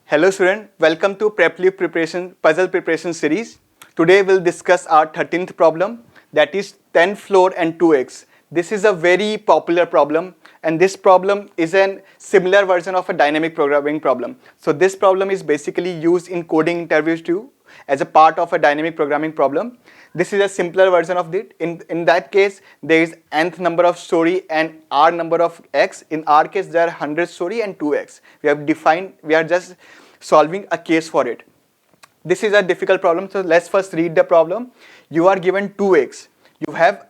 Hello student, welcome to Preply preparation puzzle preparation series. Today we'll discuss our 13th problem, that is 10th floor and 2x. This is a very popular problem, and this problem is a similar version of a dynamic programming problem. So this problem is basically used in coding interviews too as a part of a dynamic programming problem. This is a simpler version of it. In that case, there is nth number of story and r number of x. In our case, there are 100 story and 2x. We are just solving a case for it. This is a difficult problem, so let's first read the problem. You are given 2x. You have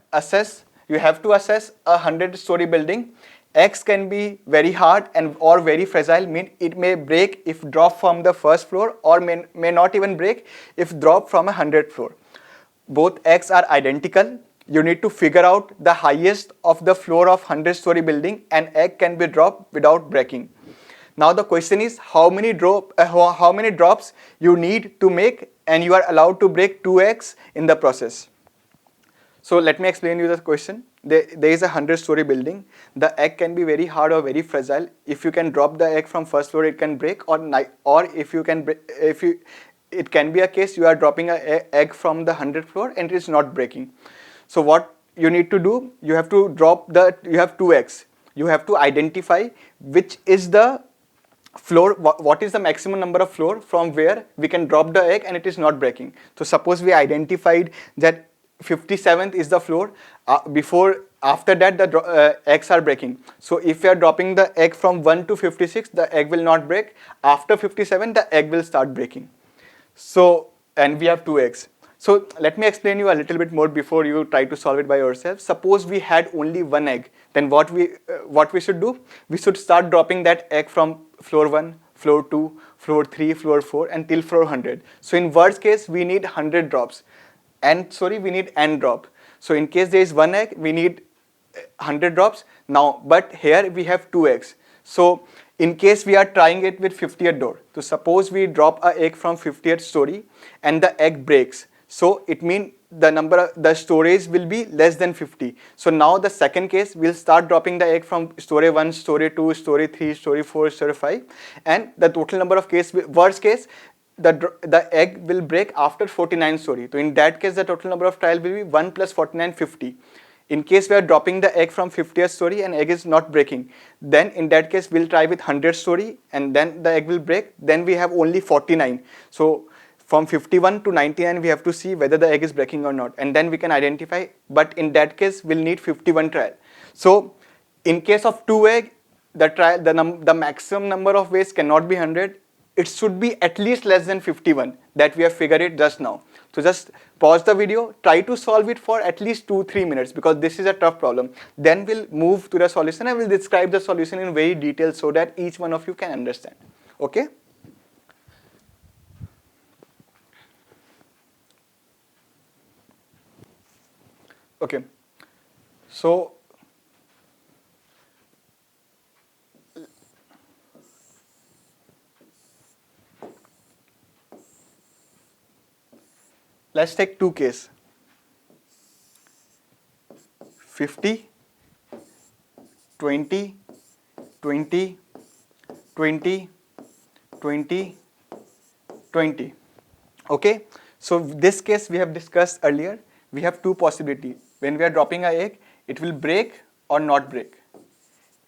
to assess a 100-story building. X can be very hard and or very fragile, mean it may break if drop from the first floor, or may not even break if drop from a 100th floor. Both X are identical. You need to figure out the highest of the floor of 100-story building, and egg can be dropped without breaking. Now the question is how many drops you need to make, and you are allowed to break 2x in the process. So let me explain you the question. There is a 100-story building. The egg can be very hard or very fragile. If you can drop the egg from first floor, it can break, or it can be a case you are dropping an egg from the 100th floor and it is not breaking. So what you need to do, you have 2x. You have to identify which is the floor, what is the maximum number of floor from where we can drop the egg and it is not breaking. So suppose we identified that 57th is the floor. After that the eggs are breaking. So if we are dropping the egg from 1 to 56, the egg will not break. After 57, the egg will start breaking. So, and we have 2x. So let me explain you a little bit more before you try to solve it by yourself. Suppose we had only one egg, then what we should do? We should start dropping that egg from floor 1, floor 2, floor 3, floor 4 until floor 100. So in worst case, we need 100 drops. We need n drop. So in case there is one egg, we need 100 drops. Now, but here we have 2x. So in case we are trying it with 50th door, so suppose we drop a egg from 50th story and the egg breaks. So it means the storage will be less than 50. So now the second case, we'll start dropping the egg from story 1, story 2, story 3, story 4, story 5, and the total number of worst case, the egg will break after 49 story. So in that case, the total number of trial will be 1 plus 49, 50. In case we are dropping the egg from 50th story and egg is not breaking, then in that case we'll try with 100th story and then the egg will break. Then we have only 49. So from 51 to 99 we have to see whether the egg is breaking or not, and then we can identify. But in that case we'll need 51 trial. So in case of 2 egg, the maximum number of ways cannot be 100. It should be at least less than 51 that we have figured it just now. So just pause the video, try to solve it for at least 2-3 minutes because this is a tough problem. Then we'll move to the solution. I will describe the solution in very detail so that each one of you can understand. Okay? Okay. So let's take two cases. 50, 20, 20, 20, 20, 20. Okay, so this case we have discussed earlier. We have two possibilities. When we are dropping an egg, it will break or not break.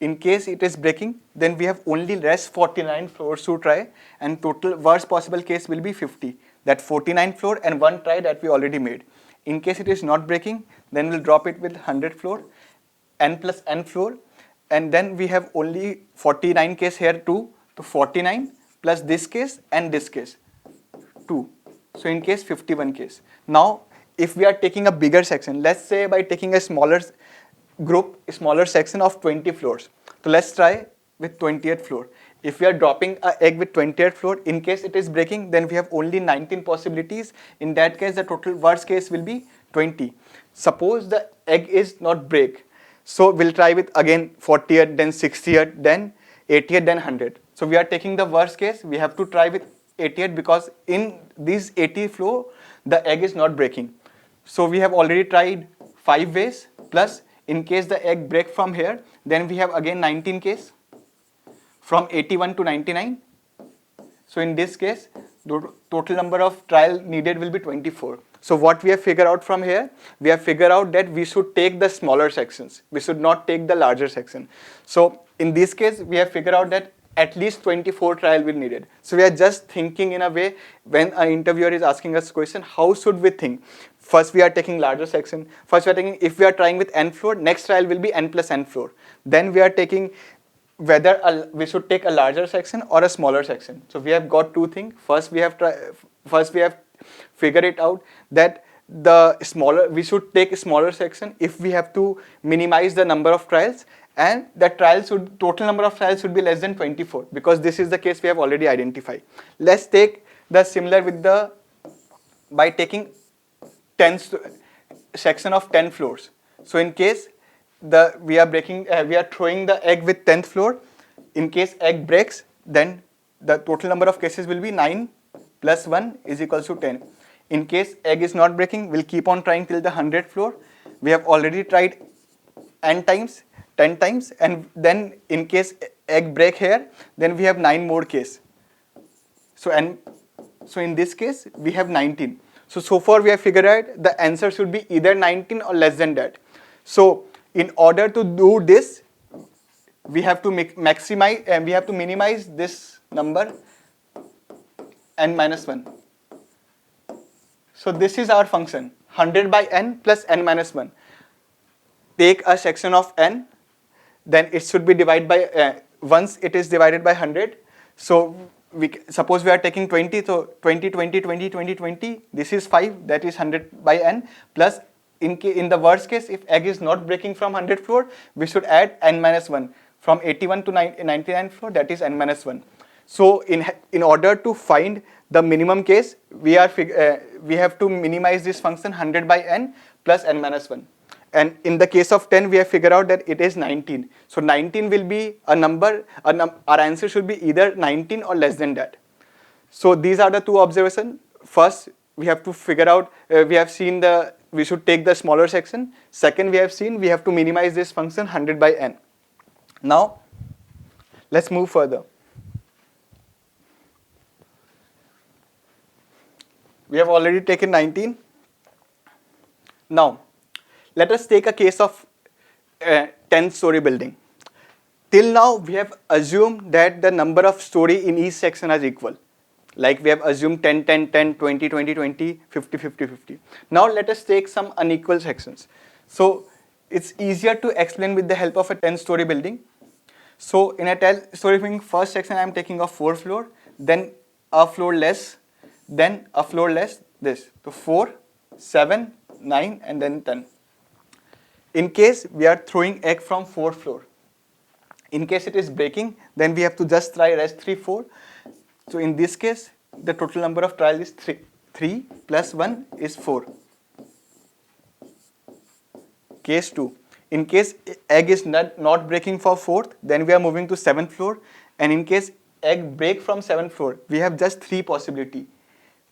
In case it is breaking, then we have only rest 49 floors to try, and total worst possible case will be 50. That 49 floor and one try that we already made. In case it is not breaking, then we'll drop it with 100 floor, n plus n floor, and then we have only 49 case here too. So 49 plus this case and this case 2. So in case 51 case. Now if we are taking a bigger section, let's say by taking a smaller section of 20 floors. So let's try with 20th floor. If we are dropping an egg with 20th floor, in case it is breaking, then we have only 19 possibilities. In that case, the total worst case will be 20. Suppose the egg is not break. So we'll try with again 40th, then 60th, then 80th, then 100. So we are taking the worst case. We have to try with 80th because in these 80 floor, the egg is not breaking. So we have already tried 5 ways, plus in case the egg break from here, then we have again 19 case. from 81 to 99. So in this case, the total number of trial needed will be 24. So what we have figured out from here, we have figured out that we should take the smaller sections. We should not take the larger section. So in this case, we have figured out that at least 24 trial will needed. So we are just thinking in a way, when an interviewer is asking us question, how should we think? First we are taking larger section. First we are taking, if we are trying with n floor, next trial will be n plus n floor. Then we are taking whether we should take a larger section or a smaller section. So we have got two things. First we have figured it out that we should take a smaller section if we have to minimize the number of trials, and the total number of trials should be less than 24, because this is the case we have already identified. Let's take the similar with by taking 10 section of 10 floors. So in case we are throwing the egg with 10th floor. In case egg breaks, then the total number of cases will be 9 plus 1 is equals to 10. In case egg is not breaking, we'll keep on trying till the 100th floor. We have already tried n times, 10 times, and then in case egg break here, then we have 9 more case. So in this case, we have 19. So far we have figured out the answer should be either 19 or less than that. So in order to do this, we have to maximize and we have to minimize this number n minus 1. So this is our function, 100 by n plus n minus 1. Take a section of n, then it should be divided by, once it is divided by 100, so suppose we are taking 20, so 20, 20, 20, 20, 20, this is 5, that is 100 by n, plus in the worst case, if egg is not breaking from 100th floor, we should add n minus 1. From 81 to 99th floor, that is n minus 1. So in order to find the minimum case, we have to minimize this function 100 by n plus n minus 1. And in the case of 10, we have figured out that it is 19. So 19 will be a number, our answer should be either 19 or less than that. So these are the two observations. First, we have to figure out, we have seen we should take the smaller section. Second, we have seen we have to minimize this function 100 by n. Now, let's move further. We have already taken 19. Now, let us take a case of 10-story building. Till now, we have assumed that the number of story in each section is equal. Like we have assumed 10, 10, 10, 20, 20, 20, 50, 50, 50. Now let us take some unequal sections. So it's easier to explain with the help of a 10-story building. So in a 10-story building, first section I am taking of 4 floor, then a floor less, then a floor less, this. So 4, 7, 9, and then 10. In case we are throwing egg from 4th floor, in case it is breaking, then we have to just try rest 3, 4. So in this case, the total number of trials is 3. 3 plus 1 is 4. Case 2. In case egg is not breaking for 4th, then we are moving to 7th floor. And in case egg break from 7th floor, we have just 3 possibility.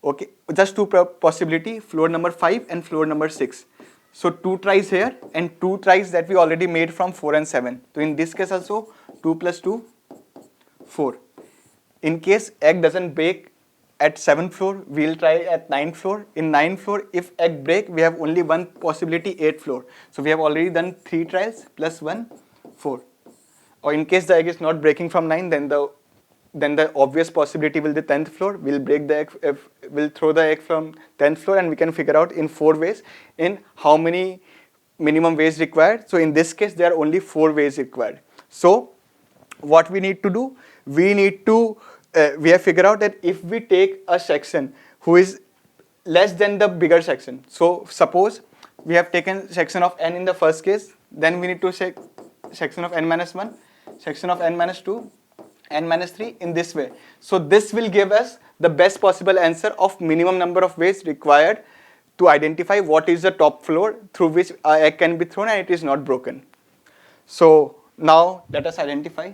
Okay, just 2 possibility, floor number 5 and floor number 6. So 2 tries here and 2 tries that we already made from 4 and 7. So in this case also, 2 plus 2, 4. In case egg doesn't break at 7th floor, we'll try at 9th floor. In 9th floor, if egg break, we have only one possibility, 8th floor. So we have already done 3 trials plus 1, 4. Or in case the egg is not breaking from 9, then the obvious possibility will be 10th floor. We'll break the egg, we'll throw the egg from 10th floor, and we can figure out in 4 ways in how many minimum ways required. So in this case, there are only 4 ways required. So what we need to do, we have figured out that if we take a section who is less than the bigger section. So suppose we have taken section of n in the first case, then we need to take section of n minus 1, section of n minus 2, n minus 3 in this way. So this will give us the best possible answer of minimum number of ways required to identify what is the top floor through which a egg can be thrown and it is not broken. So now let us identify.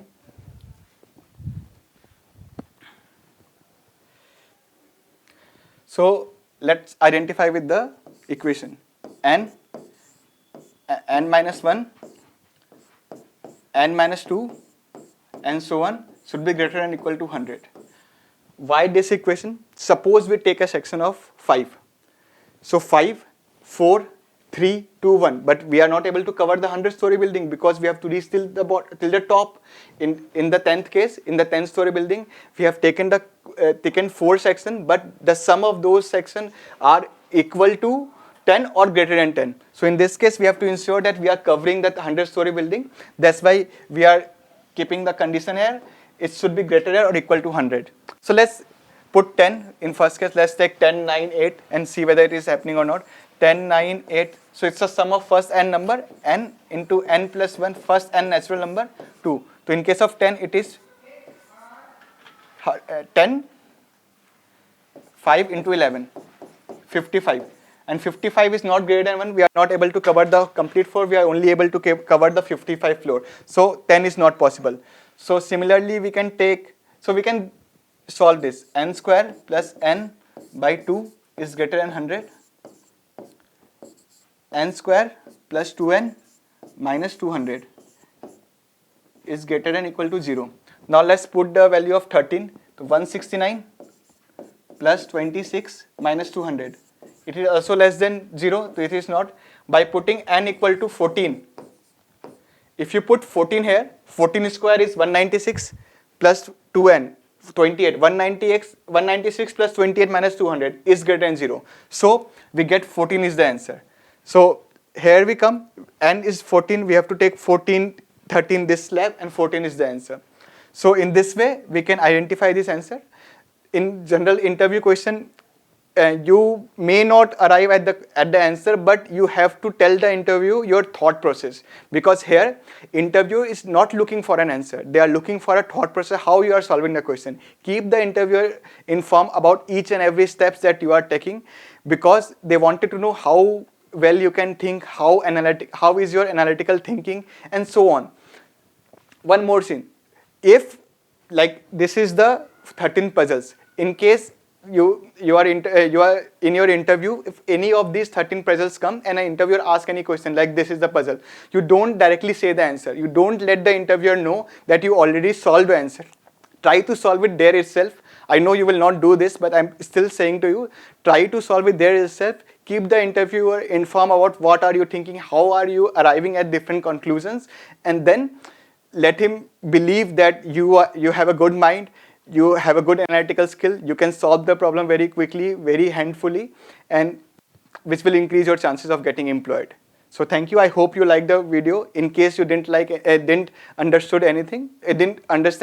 So let's identify with the equation n minus 1, n minus 2, and so on. should be greater than equal to 100. Why this equation? Suppose we take a section of 5. So 5, 4, 3, 2, 1. But we are not able to cover the 100-story building because we have to reach till the top. In the 10th case, in the 10th-story building, we have taken 4 sections, but the sum of those sections are equal to 10 or greater than 10. So in this case, we have to ensure that we are covering that 100-story building. That's why we are keeping the condition here. It should be greater than or equal to 100. So let's put 10 in first case. Let's take 10, 9, 8 and see whether it is happening or not. 10, 9, 8. So it's a sum of first n number, n into n plus 1, first n natural number, 2. So in case of 10, it is 10, 5 into 11, 55. And 55 is not greater than 1. We are not able to cover the complete floor. We are only able to cover the 55 floor. So 10 is not possible. So similarly, we can solve this. N square plus n by 2 is greater than 100. N square plus 2n minus 200 is greater than equal to 0. Now let's put the value of 13. So 169 plus 26 minus 200. It is also less than 0. So it is not. By putting n equal to 14. If you put 14 here, 14 square is 196 plus 2n, 28. 196 plus 28 minus 200 is greater than 0. So we get 14 is the answer. So here we come, n is 14, we have to take 14, 13 this slab and 14 is the answer. So in this way, we can identify this answer. In general interview question, you may not arrive at the answer, but you have to tell the interview your thought process, because here interview is not looking for an answer. They are looking for a thought process, how you are solving the question. Keep the interviewer informed about each and every steps that you are taking, because they wanted to know how well you can think, how is your analytical thinking, and so on. One more thing, if like this is the 13 puzzles, in case you are in your interview, if any of these 13 puzzles come and an interviewer asks any question like this is the puzzle, you don't directly say the answer. You don't let the interviewer know that you already solved the answer. Try to solve it there itself. I know you will not do this, but I'm still saying to you, try to solve it there itself. Keep the interviewer informed about what are you thinking, how are you arriving at different conclusions, and then let him believe that you have a good mind, you have a good analytical skill, you can solve the problem very quickly, very handfully, and which will increase your chances of getting employed. So thank you. I hope you liked the video. In case you didn't understand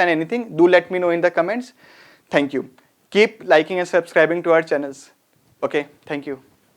anything, do let me know in the comments. Thank you. Keep liking and subscribing to our channels. Okay, thank you.